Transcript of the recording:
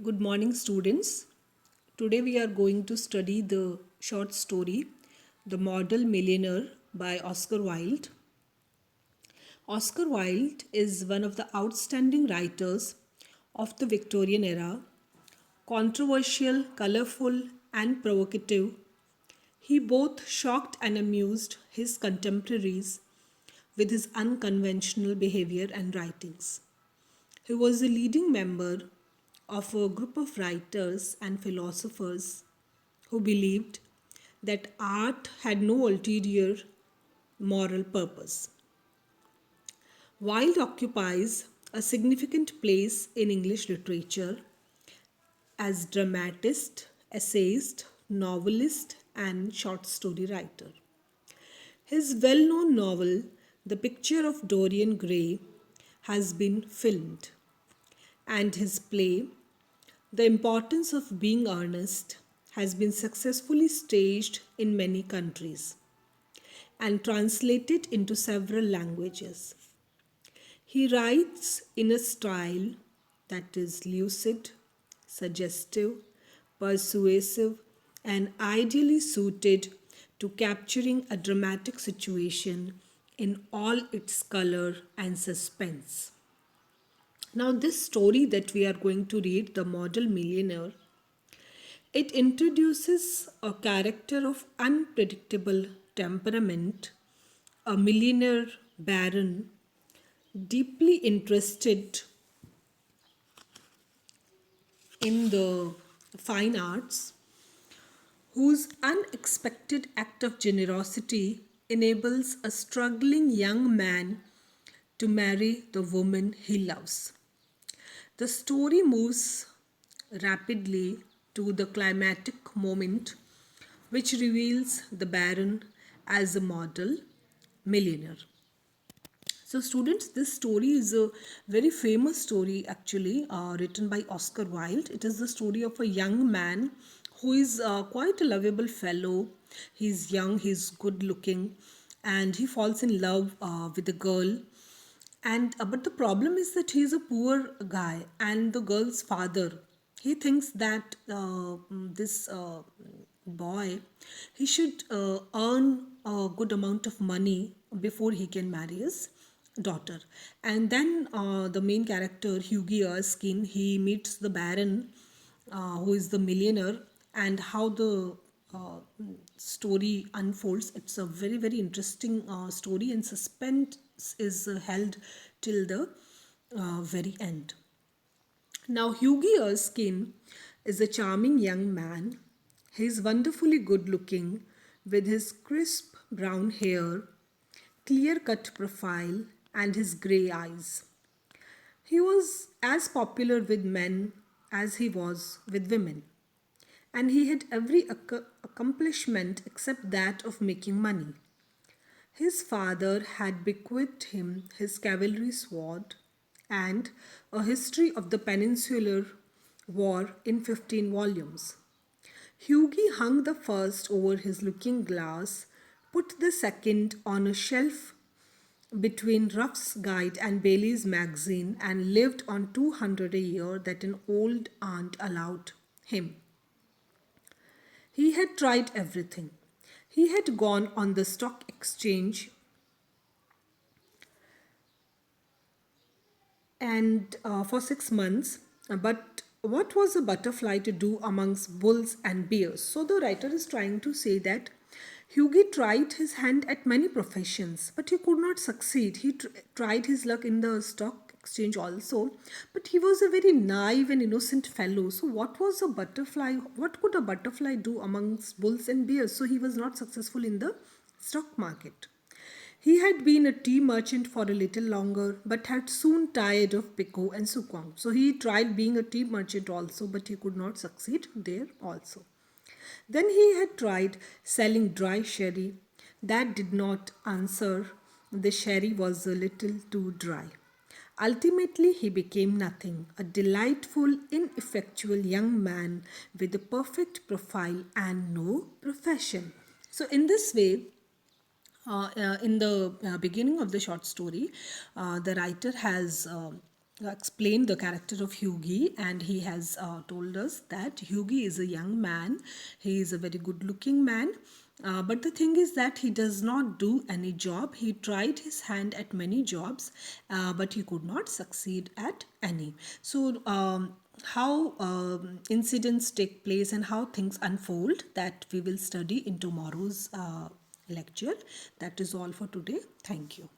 Good morning, students. Today we are going to study the short story The Model Millionaire by Oscar Wilde. Oscar Wilde is one of the outstanding writers of the Victorian era. Controversial, colorful, and provocative, he both shocked and amused his contemporaries with his unconventional behavior and writings. He was a leading member of a group of writers and philosophers who believed that art had no ulterior moral purpose. Wilde occupies a significant place in English literature as dramatist, essayist, novelist, and short story writer. His well known novel, The Picture of Dorian Gray, has been filmed, and his play, The Importance of Being Earnest, has been successfully staged in many countries and translated into several languages. He writes in a style that is lucid, suggestive, persuasive, and ideally suited to capturing a dramatic situation in all its color and suspense. Now, this story that we are going to read, The Model Millionaire, it introduces a character of unpredictable temperament, a millionaire baron deeply interested in the fine arts, whose unexpected act of generosity enables a struggling young man to marry the woman he loves. The story moves rapidly to the climactic moment, which reveals the Baron as a model millionaire. So, students, this story is a very famous story actually, written by Oscar Wilde. It is the story of a young man who is quite a lovable fellow. He's young, he's good looking, and he falls in love with a girl. And but the problem is that he's a poor guy, and the girl's father, he thinks that this boy, he should earn a good amount of money before he can marry his daughter. And then the main character, Hughie Erskine, he meets the Baron, who is the millionaire, and how the uh, story unfolds. It's a very, very interesting story, and suspense is held till the very end. Now, Hughie Erskine is a charming young man. He's wonderfully good looking with his crisp brown hair, clear cut profile, and his grey eyes. He was as popular with men as he was with women, and he had every accomplishment except that of making money. His father had bequeathed him his cavalry sword and a history of the Peninsular War in 15 volumes. Hughie hung the first over his looking glass, put the second on a shelf between Ruff's Guide and Bailey's magazine, and lived on 200 a year that an old aunt allowed him. He had tried everything. He had gone on the stock exchange and for 6 months. But what was a butterfly to do amongst bulls and bears? So the writer is trying to say that Hughie tried his hand at many professions, but he could not succeed. He tried his luck in the stock exchange also, but he was a very naive and innocent fellow. So what was a butterfly? What could a butterfly do amongst bulls and bears? So he was not successful in the stock market. He had been a tea merchant for a little longer, but had soon tired of Pico and Sukong. So he tried being a tea merchant also, but he could not succeed there also. Then he had tried selling dry sherry. That did not answer. The sherry was a little too dry. Ultimately, he became nothing, a delightful, ineffectual young man with a perfect profile and no profession. So, in this way, in the beginning of the short story, the writer has explained the character of Hughie, and he has told us that Hughie is a young man. He is a very good looking man. But the thing is that he does not do any job. He tried his hand at many jobs, but he could not succeed at any. So, how incidents take place and how things unfold, that we will study in tomorrow's lecture. That is all for today. Thank you.